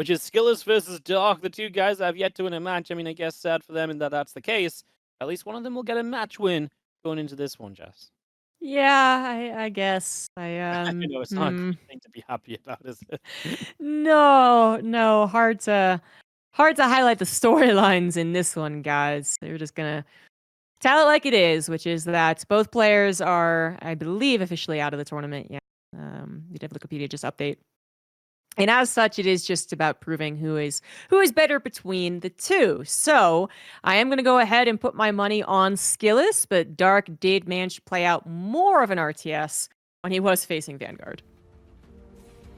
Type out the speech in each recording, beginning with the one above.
which is Skillous versus Dark, the two guys that have yet to win a match. I mean, I guess sad for them in that that's the case. At least one of them will get a match win going into this one, Jess. Yeah, I guess. I know it's not a great thing to be happy about, is it? No, hard to highlight the storylines in this one, guys. They're just gonna tell it like it is, which is that both players are, I believe, officially out of the tournament. Yeah, you did have Wikipedia just update. And as such, it is just about proving who is better between the two. So I am going to go ahead and put my money on Skillous, but Dark did manage to play out more of an RTS when he was facing Vanguard.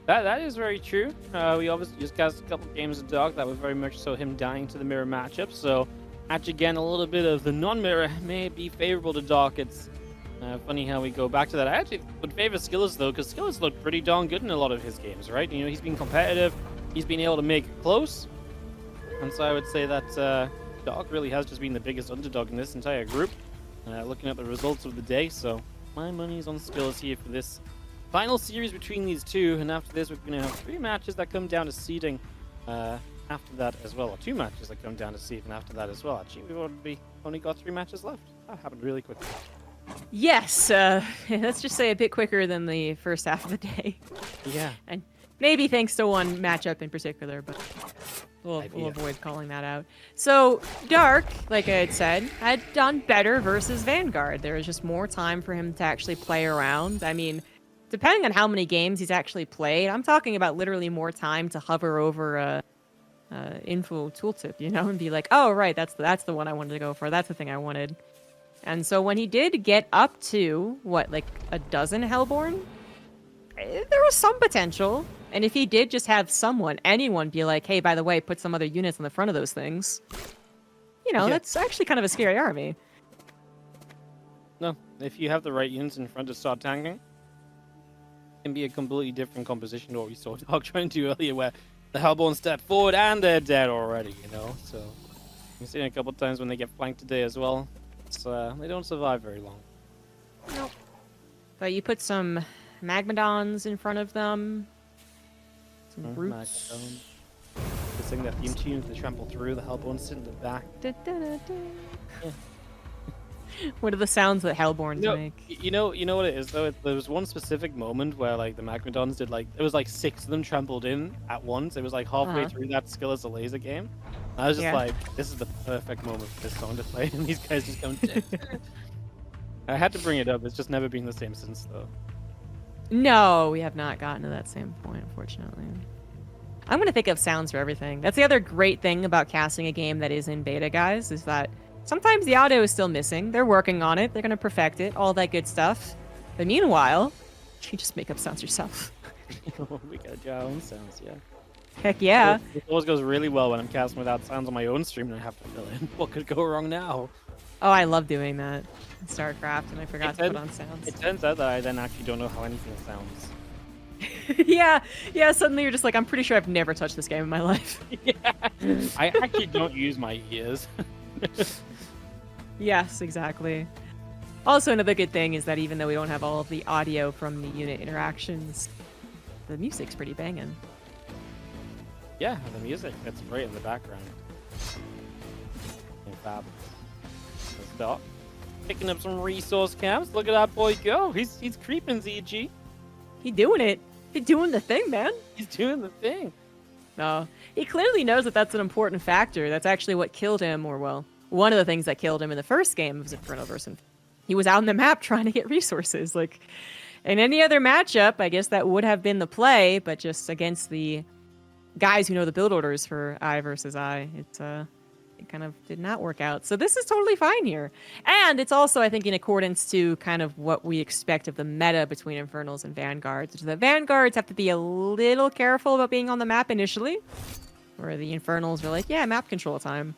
That is very true. We obviously just got a couple games of Dark that were very much so him dying to the mirror matchup. So actually, again, a little bit of the non-mirror may be favorable to Dark. It's funny how we go back to that. I actually would favor Skillous, though, because Skillous looked pretty darn good in a lot of his games, right? You know, he's been competitive. He's been able to make it close. And so I would say that Dark really has just been the biggest underdog in this entire group. Looking at the results of the day, so my money's on Skillous here for this final series between these two. And after this, we're going to have 3 matches that come down to seeding after that as well. Or 2 matches that come down to seeding after that as well. Actually, we've only got 3 matches left. That happened really quickly. Yes, let's just say a bit quicker than the first half of the day. Yeah. And maybe thanks to one matchup in particular, but we'll avoid calling that out. So, Dark, like I had said, had done better versus Vanguard. There was just more time for him to actually play around. I mean, depending on how many games he's actually played, I'm talking about literally more time to hover over a info tooltip, you know, and be like, oh, right, that's the one I wanted to go for. That's the thing I wanted. And so when he did get up to, what, like a dozen Hellborn, there was some potential. And if he did just have anyone be like, hey, by the way, put some other units on the front of those things, you know, that's actually kind of a scary army. No, if you have the right units in front to start tanking, it can be a completely different composition to what we saw Dark trying to do earlier, where the Hellborn step forward and they're dead already, you know? So we've seen it a couple of times when they get flanked today as well. They don't survive very long. Nope. But you put some Magmadons in front of them. Some Brutes. The thing that theme tune to trample through, the Hellborn sit in the back. Da, da, da, da. Yeah. What are the sounds that Hellborns make? You know what it is, though? There was one specific moment where, like, the Magmadons did, like, it was like 6 of them trampled in at once. It was like halfway through that Skillous a laser game. I was just like, this is the perfect moment for this song to play, and these guys just come. I had to bring it up. It's just never been the same since, though. No, we have not gotten to that same point, unfortunately. I'm going to think of sounds for everything. That's the other great thing about casting a game that is in beta, guys, is that sometimes the audio is still missing. They're working on it. They're going to perfect it, all that good stuff. But meanwhile, you just make up sounds yourself. We got our own sounds, yeah. Heck yeah. It always goes really well when I'm casting without sounds on my own stream and I have to fill in. What could go wrong now? Oh, I love doing that in StarCraft, and I forgot to put on sounds. It turns out that I then actually don't know how anything sounds. yeah, suddenly you're just like, I'm pretty sure I've never touched this game in my life. Yeah. I actually don't use my ears. Yes, exactly. Also, another good thing is that even though we don't have all of the audio from the unit interactions, the music's pretty banging. Yeah, the music, that's great in the background. Fab. Stop. Picking up some resource camps. Look at that boy go. He's creeping, ZG. He doing it. He doing the thing, man. He's doing the thing. No, he clearly knows that that's an important factor. That's actually what killed him, or well, one of the things that killed him in the first game of Inferno versus. He was out on the map trying to get resources. Like, in any other matchup, I guess that would have been the play, but just against the guys who know the build orders for I versus I, it kind of did not work out. So this is totally fine here. And it's also, I think, in accordance to kind of what we expect of the meta between Infernals and Vanguards, which is that Vanguards have to be a little careful about being on the map initially, where the Infernals are like, yeah, map control time.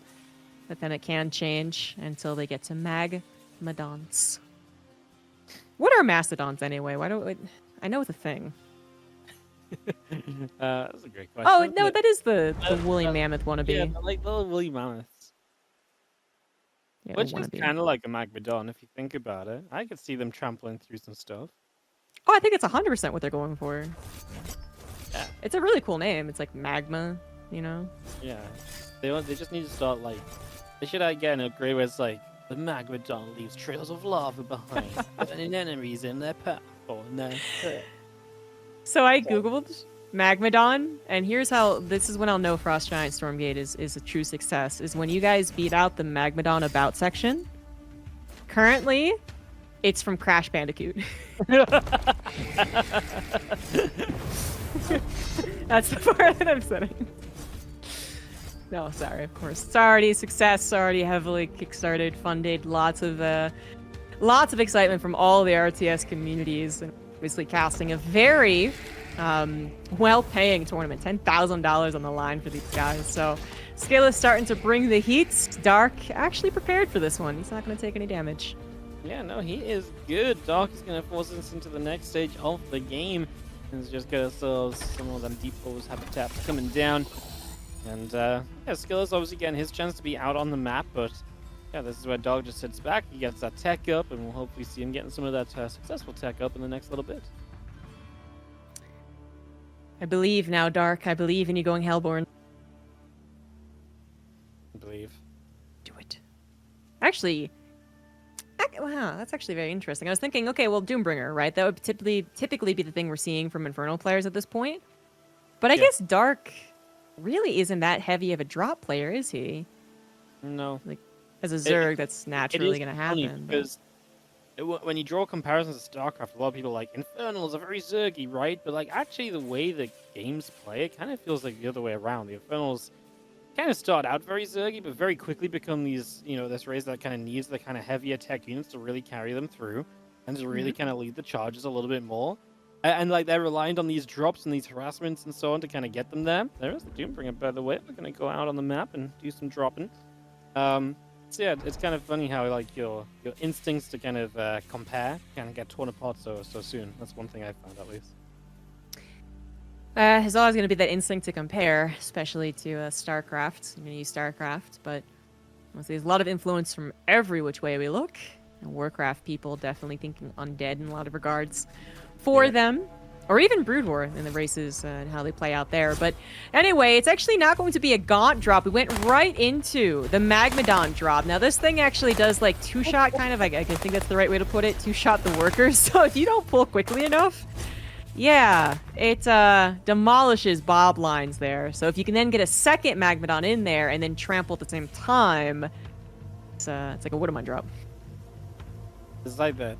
But then it can change until they get to Magmadons. What are Mastodons anyway? Why don't I know it's a thing. That's a great question. Oh, no, that is the woolly mammoth wannabe. Yeah, like little woolly mammoths. Yeah, which is kind of like a Magmadon if you think about it. I could see them trampling through some stuff. Oh, I think it's 100% what they're going for. Yeah. It's a really cool name. It's like Magma. you know? Yeah. They just need to start, like, they should get an upgrade where it's like, the Magmadon leaves trails of lava behind, and enemies in their path. Oh, no. So I googled Magmadon, and here's how, this is when I'll know Frost Giant Stormgate is a true success, is when you guys beat out the Magmadon About section. Currently, it's from Crash Bandicoot. That's the part that I'm setting. No, sorry, of course. It's already a success, it's already heavily kickstarted, funded, lots of excitement from all the RTS communities, and obviously casting a very well-paying tournament, $10,000 on the line for these guys. So Skillous starting to bring the heat. Dark actually prepared for this one. He's not going to take any damage. Yeah, no, he is good. Dark is going to force us into the next stage of the game. And it's just got ourselves some of them deep pose habitats coming down. And yeah, Skillous obviously getting his chance to be out on the map, but yeah, this is where Dog just sits back. He gets that tech up, and we'll hopefully see him getting some of that successful tech up in the next little bit. I believe now, Dark. I believe in you going Hellborn. I believe. Do it. Actually, wow, that's actually very interesting. I was thinking, okay, well, Doombringer, right? That would typically be the thing we're seeing from Infernal players at this point. But I guess Dark really isn't that heavy of a drop player, is he? No. Like, as a Zerg, that's naturally going to happen. Because when you draw comparisons to StarCraft, a lot of people are like, Infernals are very Zergy, right? But like, actually, the way the games play, it kind of feels like the other way around. The Infernals kind of start out very Zergy, but very quickly become these, this race that kind of needs the kind of heavier tech units to really carry them through and to really kind of lead the charges a little bit more. And like, they're reliant on these drops and these harassments and so on to kind of get them there. There is the Doombringer, by the way. We're going to go out on the map and do some dropping. So yeah, it's kind of funny how like your instincts to kind of compare kind of get torn apart so soon. That's one thing I found at least. There's always going to be that instinct to compare, especially to StarCraft. I'm going to use StarCraft, but there's a lot of influence from every which way we look. And Warcraft people definitely thinking undead in a lot of regards for them. Or even Brood War in the races and how they play out there. But anyway, it's actually not going to be a Gaunt drop. We went right into the Magmadon drop. Now, this thing actually does like two-shot kind of, I think that's the right way to put it, two-shot the workers. So if you don't pull quickly enough, yeah, it demolishes Bob lines there. So if you can then get a second Magmadon in there and then trample at the same time, it's like a Woodamine drop. It's like that,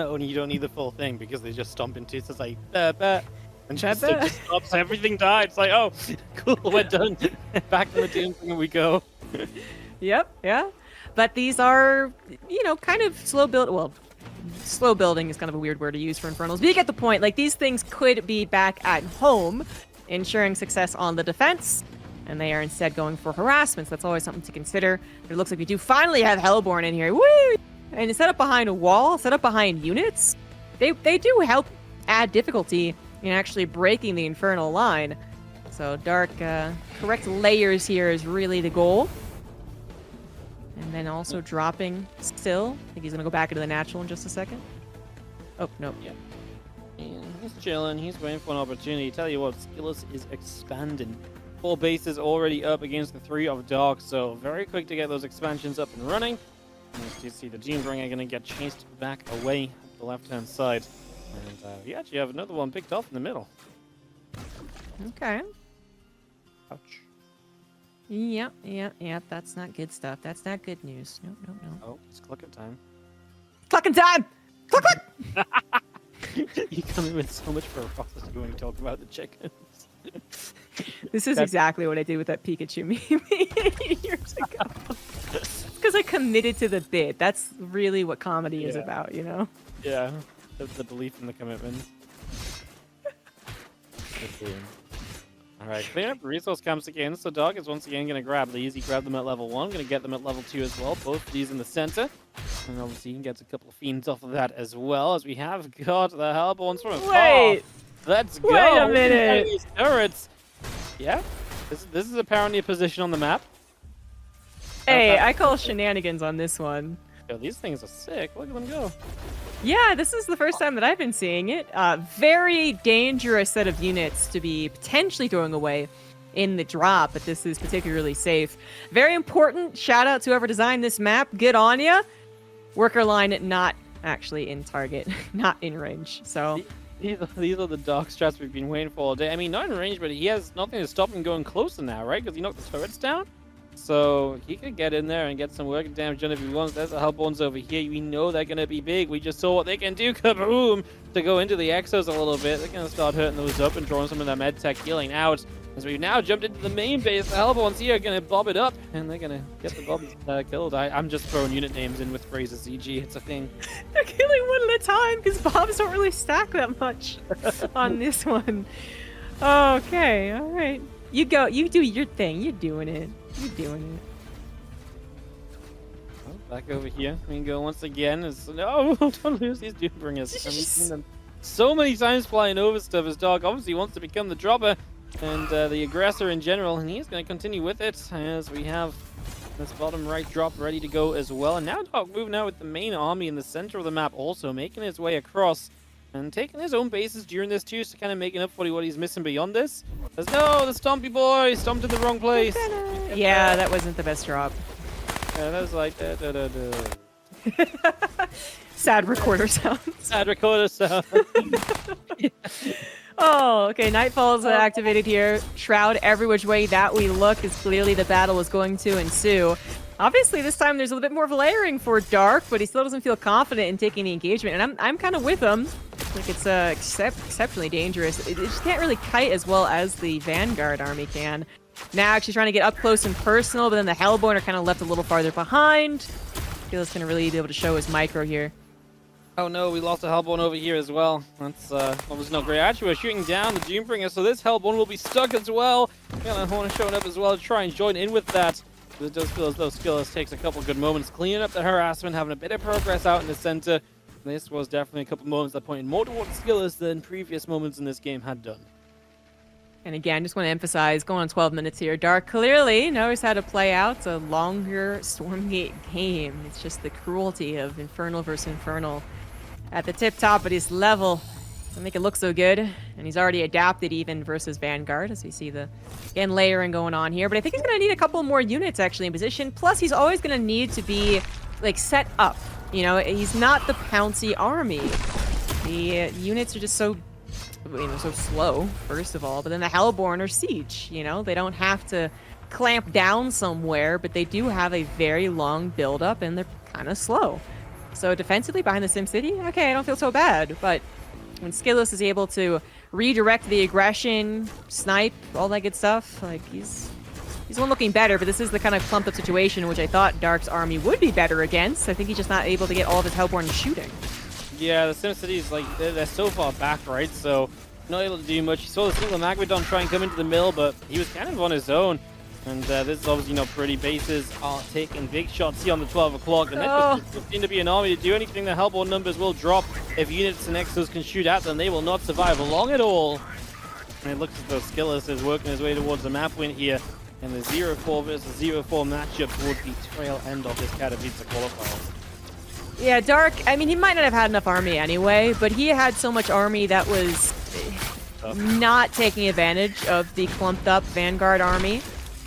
only you don't need the full thing because they just stomp into it. So it's like, and just stops, everything died. It's like, oh, cool, we're done. Back to the Doom thing we go. Yep, yeah. But these are, kind of slow build. Well, slow building is kind of a weird word to use for Infernals, but you get the point. Like, these things could be back at home, ensuring success on the defense. And they are instead going for harassments. That's always something to consider. It looks like we do finally have Hellborn in here. Woo! And it's set up behind a wall, set up behind units. They do help add difficulty in actually breaking the Infernal line. So Dark, correct layers here is really the goal. And then also dropping still. I think he's going to go back into the natural in just a second. Oh, no. Yeah. And he's chilling. He's waiting for an opportunity. Tell you what, Skillous is expanding. 4 bases already up against the 3 of Dark. So very quick to get those expansions up and running. And you see the Doombringer going to get chased back away up the left-hand side. And we actually have another one picked off in the middle. Okay. Ouch. Yep. That's not good stuff. That's not good news. No. Oh, it's clucking time. Clucking time! Cluck, cluck! You come in with so much ferocity when you talk about the chickens. This is exactly what I did with that Pikachu meme years ago. Because I committed to the bit. That's really what comedy is about, Yeah, the belief in the commitment. Alright, clearing up resource camps again. So Dog is once again going to grab these. He grabbed them at level 1, going to get them at level 2 as well. Both of these in the center. And obviously he gets a couple of fiends off of that as well, as we have got the Hellborns from afar. Wait! Let's go! Wait a minute! These turrets. Yeah, this is apparently a position on the map. Hey, I call shenanigans on this one. Yo, these things are sick. Look at them go. Yeah, this is the first time that I've been seeing it. Very dangerous set of units to be potentially throwing away in the drop, but this is particularly safe. Very important. Shout out to whoever designed this map. Good on ya. Worker line not actually in target, not in range. So these are the dark strats we've been waiting for all day. I mean, not in range, but he has nothing to stop him going closer now, right? Because he knocked the turrets down. So he can get in there and get some work damage done if he wants. There's the Hellborns over here. We know they're going to be big. We just saw what they can do. Kaboom! To go into the Exos a little bit. They're going to start hurting those up and drawing some of their med tech healing out. As we've now jumped into the main base, the Hellborns here are going to bob it up. And they're going to get the bobs killed. I'm just throwing unit names in with phrases, EG. It's a thing. They're killing one at a time because bobs don't really stack that much on this one. Okay, all right. You go. You do your thing. You're doing it. You're doing it. Oh, back over here. We can go once again. No, don't lose these Doombringers. We've seen them so many times flying over stuff. His dog obviously wants to become the dropper and the aggressor in general, and he's going to continue with it as we have this bottom right drop ready to go as well. And now Dog moving out with the main army in the center of the map, also making his way across and taking his own bases during this too, so kind of making up for what he's missing beyond this. There's no, the Stompy boy stomped in the wrong place. Yeah, that wasn't the best drop. Yeah, that was like Sad recorder sound. Sad recorder sound. Oh, okay. Nightfall's activated here. Shroud every which way that we look is clearly the battle is going to ensue. Obviously, this time there's a little bit more of layering for Dark, but he still doesn't feel confident in taking the engagement. And I'm kind of with him. Like, it's exceptionally dangerous. It just can't really kite as well as the Vanguard army can. Now actually trying to get up close and personal, but then the Hellborn are kind of left a little farther behind. Skillous going to really be able to show his micro here. Oh no, we lost a Hellborn over here as well. That's obviously not great. Actually, we're shooting down the Doombringer, so this Hellborn will be stuck as well. Got a Horn showing up as well to try and join in with that. It does feel as though Skillous takes a couple good moments cleaning up the harassment, having a bit of progress out in the center. This was definitely a couple moments that pointed more towards Skillous than previous moments in this game had done. And again, just want to emphasize, going on 12 minutes here, Dark clearly knows how to play out. It's a longer Stormgate game. It's just the cruelty of Infernal versus Infernal at the tip top of his level. Doesn't make it look so good. And he's already adapted even versus Vanguard, as we see the, again, layering going on here. But I think he's going to need a couple more units actually in position. Plus, he's always going to need to be, like, set up. You know, he's not the pouncy army. The units are just so so slow, first of all, but then the Hellborn are siege, you know? They don't have to clamp down somewhere, but they do have a very long build-up, and they're kind of slow. So defensively behind the SimCity, okay, I don't feel so bad, but when Skillous is able to redirect the aggression, snipe, all that good stuff, like, he's one looking better, but this is the kind of clumped-up situation which I thought Dark's army would be better against. I think he's just not able to get all of his Hellborn shooting. Yeah, the SimCity's like, they're so far back, right? So, not able to do much. You saw the single Magmadon try and come into the middle, but he was kind of on his own. And this is obviously not pretty. Bases are taking big shots here on the 12 o'clock. And that doesn't seem to be an army to do anything. The Hellborn numbers will drop. If units and Exos can shoot at them, they will not survive long at all. And it looks as though Skillous is working his way towards the map win here. And the 0-4 versus 0-4 matchup towards the tail end of this Katowice qualifier. Yeah, Dark, I mean, he might not have had enough army anyway, but he had so much army that was not taking advantage of the clumped up Vanguard army.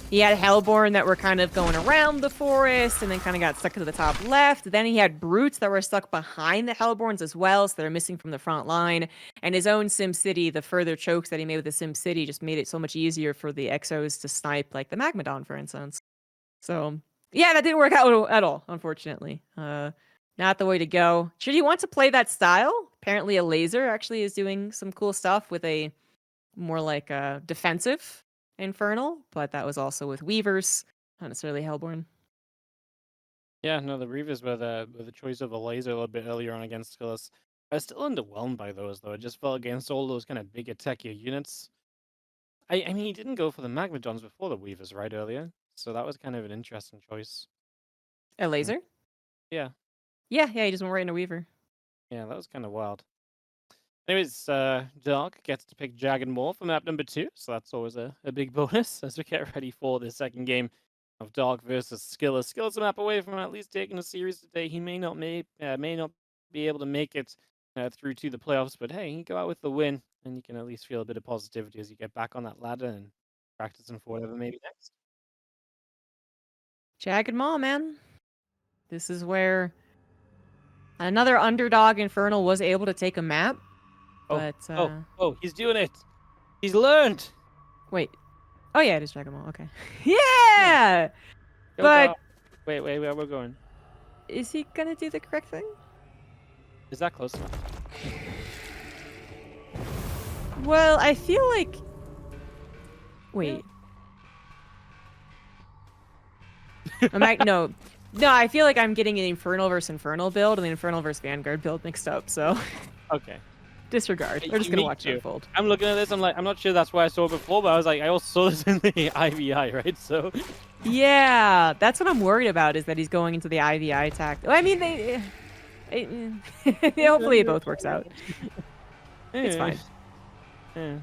He had Hellborn that were kind of going around the forest and then kind of got stuck to the top left. Then he had Brutes that were stuck behind the Hellborns as well, so they're missing from the front line. And his own SimCity, the further chokes that he made with the SimCity just made it so much easier for the Exos to snipe, like the Magmadon, for instance. So, yeah, that didn't work out at all, unfortunately. Not the way to go. Should you want to play that style? Apparently a laser actually is doing some cool stuff with a more like a defensive Infernal, but that was also with Weavers, not necessarily Hellborn. Yeah, no, the Reavers were the choice of a laser a little bit earlier on against Skillous. I was still underwhelmed by those, though. I just felt against all those kind of big attacky units. I mean, he didn't go for the Magmadons before the Weavers, right, earlier? So that was kind of an interesting choice. A laser? Yeah. Yeah, he just went right into Weaver. Yeah, that was kind of wild. Anyways, Dark gets to pick Jagged Maw for map number 2, so that's always a big bonus as we get ready for the second game of Dark versus Skillous. Skillous a map away from at least taking a series today. He may not be able to make it through to the playoffs, but hey, you go out with the win, and you can at least feel a bit of positivity as you get back on that ladder and practicing for whatever maybe next. Jagged Maw, man. This is where another underdog Infernal was able to take a map, Oh, but oh, he's doing it. He's learned. wait. Oh yeah, it is Dragon Ball. Okay. Yeah. Yeah. Go, But go. Wait, where we're going? is he gonna do the correct thing? Is that close enough? Well, I feel like. Wait. No. No, I feel like I'm getting an Infernal versus Infernal build and the Infernal versus Vanguard build mixed up. So Okay. disregard. Hey, We're just gonna me watch it too. unfold. I'm looking at this. I'm like, I'm not sure that's why I saw it before, but I was like, I also saw this in the IVI, right? So. Yeah, that's what I'm worried about. Is that he's going into the IVI attack. I mean, hopefully it both works out. It's fine. Yeah.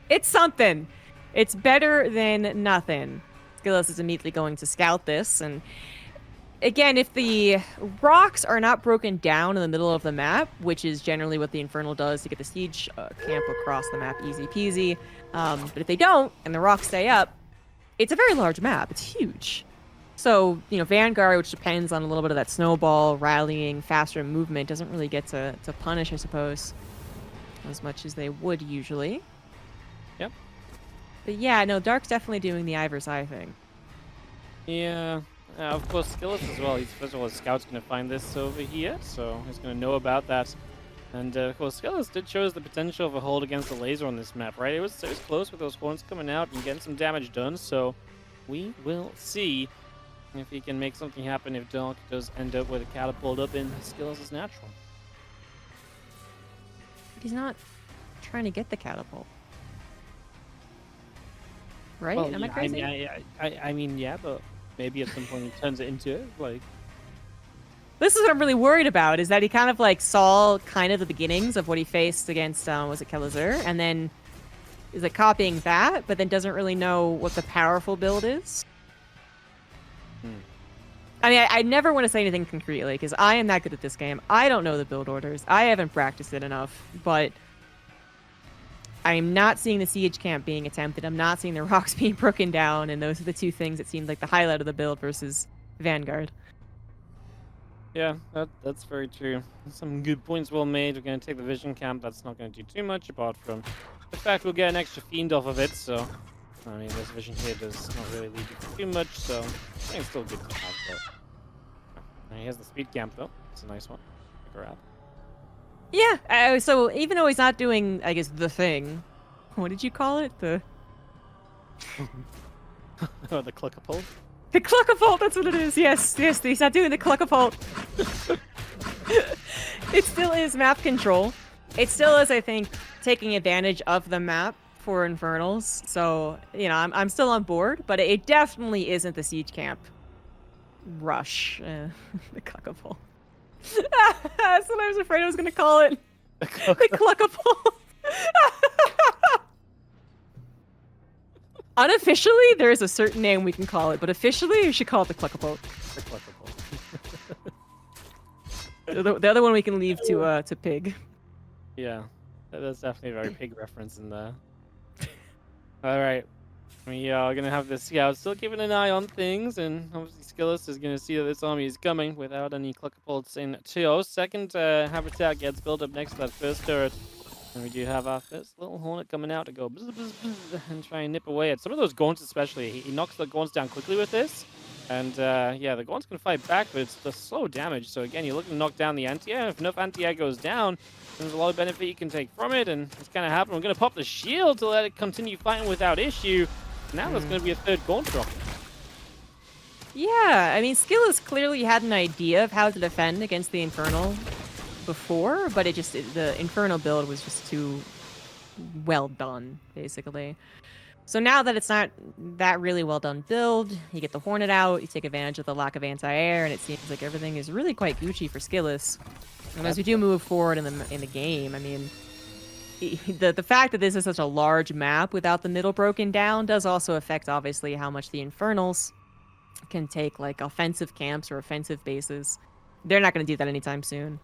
It's something. It's better than nothing. Skillous is immediately going to scout this, and again, if the rocks are not broken down in the middle of the map, which is generally what the Infernal does to get the siege camp across the map easy peasy, but if they don't, and the rocks stay up, it's a very large map. It's huge. So, Vanguard, which depends on a little bit of that snowball, rallying, faster movement, doesn't really get to punish, I suppose, as much as they would usually. Yep. But yeah, no, Dark's definitely doing the eye versus eye thing. Yeah. Of course, Skillous as well. First of all, his scout's going to find this over here, so he's going to know about that. And of course, Skillous did show us the potential of a hold against the laser on this map, right? It was close with those horns coming out and getting some damage done, so we will see if he can make something happen if Dark does end up with a catapult up in Skillous' natural. But he's not trying to get the catapult. Right? Well, Am I yeah, crazy? I mean, yeah, but maybe at some point he turns it into it, like... This is what I'm really worried about, is that he kind of saw kind of the beginnings of what he faced against, was it Kelazur? And then is copying that, but then doesn't really know what the powerful build is. I mean, I never want to say anything concretely, because I am not good at this game. I don't know the build orders. I haven't practiced it enough, but I'm not seeing the siege camp being attempted. I'm not seeing the rocks being broken down, and those are the two things that seemed like the highlight of the build versus Vanguard. Yeah, that's very true. Some good points well made. We're going to take the vision camp. That's not going to do too much, apart from the fact we'll get an extra fiend off of it, so... I mean, this vision here does not really lead you to too much, so I think it's still good to have, but... And he has the speed camp, though. It's a nice one. Grab. Yeah, so even though he's not doing, I guess, the thing, what did you call it? The Oh, the cluckapult? The cluckapult, that's what it is. Yes, he's not doing the cluckapult. It still is map control. It still is, I think, taking advantage of the map for Infernals. So, I'm still on board, but it definitely isn't the siege camp rush. The cluckapult. That's what I was afraid I was going to call it. The cluckapult. Unofficially, there is a certain name we can call it, but officially, we should call it the cluckapult. The cluckapult. The other one we can leave to Pig. Yeah, that's definitely a very Pig reference in there. All right, we are gonna have the scout still keeping an eye on things, and obviously Skillous is gonna see that this army is coming without any cluckapults in tow. Second habitat gets built up next to that first turret. And we do have our first little hornet coming out to go bzz, bzz, bzz, and try and nip away at some of those gaunts especially. He knocks the gaunts down quickly with this. And yeah, the gaunts can fight back, but it's just slow damage. So again, you're looking to knock down the anti-air. If enough anti-air goes down, there's a lot of benefit you can take from it. And it's kind of happened. We're going to pop the shield to let it continue fighting without issue. Now there's going to be a third gaunt drop. Yeah, I mean, Skillous clearly had an idea of how to defend against the Infernal before, but the Infernal build was just too well done, basically. So now that it's not that really well done build, you get the Hornet out, you take advantage of the lack of anti-air, and it seems like everything is really quite Gucci for Skillous. And as we do move forward in the game, I mean, the fact that this is such a large map without the middle broken down does also affect, obviously, how much the Infernals can take, offensive camps or offensive bases. They're not going to do that anytime soon.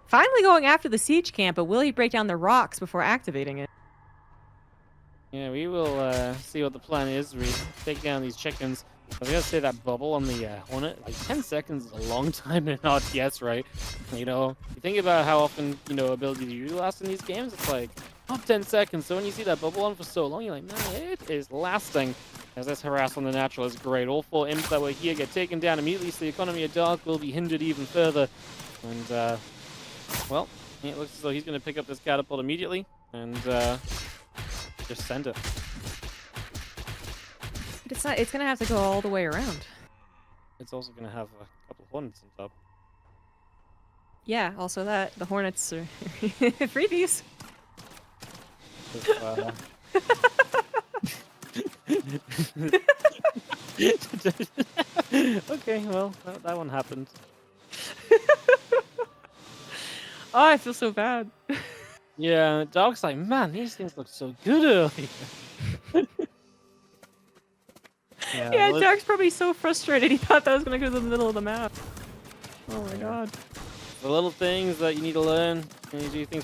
Finally going after the siege camp, but will he break down the rocks before activating it? Yeah, we will see what the plan is. We take down these chickens. I was gonna say that bubble on the Hornet, like 10 seconds is a long time in RTS, right? You know, you think about how often, you know, abilities usually last in these games, it's like, up 10 seconds. So when you see that bubble on for so long, you're like, man, it is lasting. As this harass on the natural is great. All 4 imps that were here get taken down immediately, so the economy of Dark will be hindered even further. And, well, it looks as though he's gonna pick up this catapult immediately and just send it. But it's not. It's gonna have to go all the way around. It's also going to have a couple of hornets on top. Yeah. Also, that the Hornets are freebies. Okay, well, that one happened. Oh, I feel so bad. Yeah, Dog's like, man, these things look so good earlier. Yeah, Dark's probably so frustrated. He thought that was gonna go to the middle of the map. Oh my god. The little things that you need to learn when you do things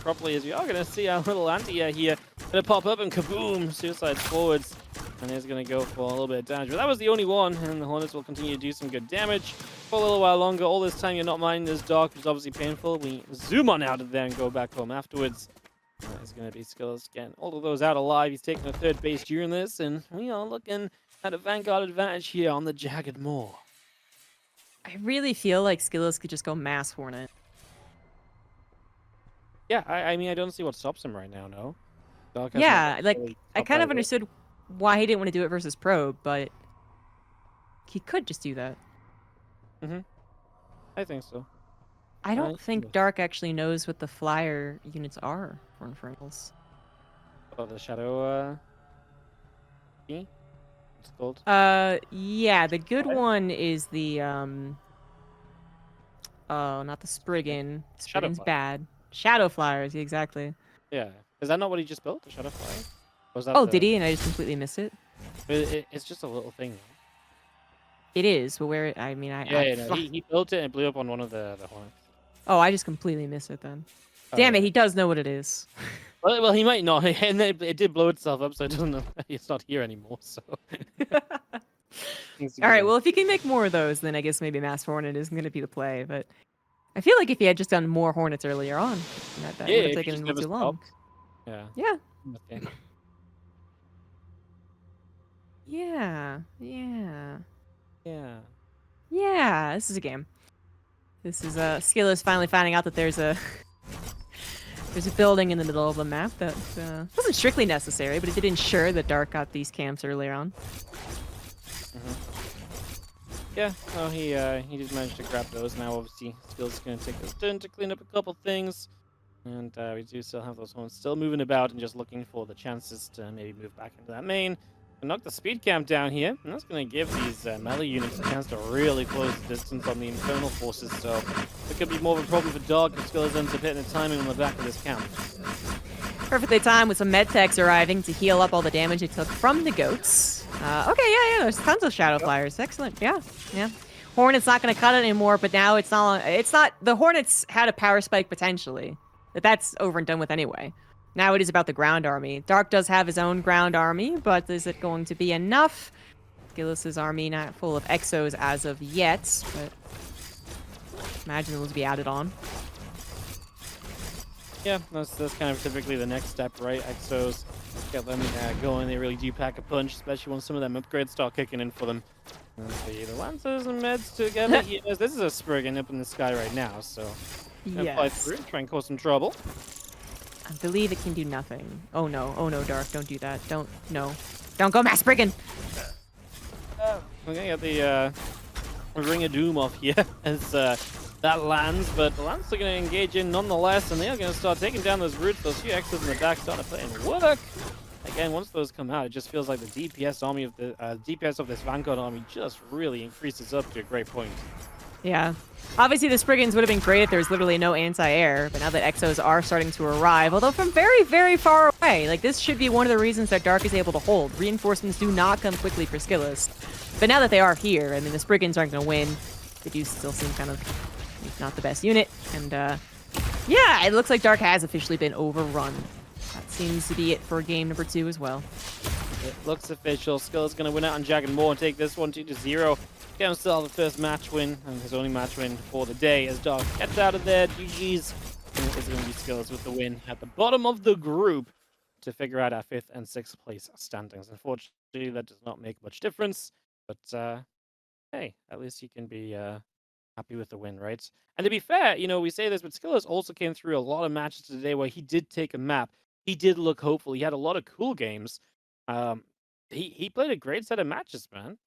properly is we are going to see our little anti-air here going to pop up and kaboom, suicides forwards. And he's going to go for a little bit of damage. But that was the only one, and the Hornets will continue to do some good damage for a little while longer. All this time you're not minding this Dark, which is obviously painful. We zoom on out of there and go back home afterwards. It's going to be Skillous again. All of those out alive. He's taking a 3rd base during this, and we are looking at a Vanguard advantage here on the Jagged Moor. I really feel like Skillous could just go mass Hornet. Yeah, I mean, I don't see what stops him right now, no? Dark has Yeah, not like, really I stopped kind by of yet. understood why he didn't want to do it versus Probe, but he could just do that. I think so. I don't Yeah. think Dark actually knows what the flyer units are for Infernals. Oh, the Shadow, key? It's called? Yeah, the good Flyer? one is the, oh, not the Spriggan. Shadow Spriggan's Flyer. bad. Shadow Flyers, exactly. Yeah. Is that not what he just built, the Shadow Flyer? Or was that Oh, the... did he? And I just completely missed it? It's just a little thing, though. It is, but where, I mean, Yeah, no, he built it and it blew up on one of the Hornets. Oh, I just completely missed it then. Oh, Damn it, yeah. he does know what it is. Well, he might not, and it did blow itself up, so it doesn't know. It's not here anymore, so... All right, well, if he can make more of those, then I guess maybe Mass Hornet isn't going to be the play. But I feel like if he had just done more Hornets earlier on, that Yeah, would have if he taken just him never too long. stopped. Yeah. Yeah. Okay. Yeah. Yeah. Yeah. Yeah. This is a game. This is Skillous finally finding out that there's a building in the middle of the map that wasn't strictly necessary, but it did ensure that Dark got these camps earlier on. Yeah, well, he did manage to grab those. Now, obviously, Skill's going to take his turn to clean up a couple things. And we do still have those ones still moving about and just looking for the chances to maybe move back into that main. And knock the speed camp down here. And that's going to give these melee units a chance to really close the distance on the Infernal forces. So it could be more of a problem for Dark if Skillous ends up hitting the timing on the back of this camp. Perfectly timed with some med techs arriving to heal up all the damage it took from the goats. Okay, yeah, there's tons of Shadow Flyers. Excellent, yeah. Hornet's not going to cut it anymore, but now it's not. The Hornets had a power spike potentially, but that's over and done with anyway. Now it is about the ground army. Dark does have his own ground army, but is it going to be enough? Skillous' army not full of exos as of yet, but imagine those will be added on. Yeah, that's kind of typically the next step, right? Exos, get them going. They really do pack a punch, especially when some of them upgrades start kicking in for them. The Lancers and Meds together. Yes, this is a Spriggan up in the sky right now, so fly through, try and cause some trouble. I believe it can do nothing. Oh no, Dark, don't do that. Don't go Mass Spriggan! We're gonna get the Ring of Doom off here as that lands, but the Lance are going to engage in nonetheless, and they are going to start taking down those roots. Those few X's in the back starting to put in work. Again, once those come out, it just feels like the DPS army of the DPS of this Vanguard army just really increases up to a great point. Yeah. Obviously, the Spriggans would have been great if there was literally no anti-air, but now that Exos are starting to arrive, although from very, very far away, like this should be one of the reasons that Dark is able to hold. Reinforcements do not come quickly for Skillous. But now that they are here, I mean, the Spriggans aren't going to win. They do still seem kind of not the best unit, and yeah, it looks like Dark has officially been overrun. That seems to be it for game number 2 as well. It looks official. Skillous going to win out on Jagged Moore and take this one 2-0. Get himself the first match win, and his only match win for the day as Dog gets out of there. GG's. And it is going to be Skillous with the win at the bottom of the group to figure out our 5th and 6th place standings. Unfortunately, that does not make much difference, but hey, at least you can be happy with the win, right? And to be fair, you know, we say this, but Skillous also came through a lot of matches today where he did take a map. He did look hopeful. He had a lot of cool games. He played a great set of matches, man.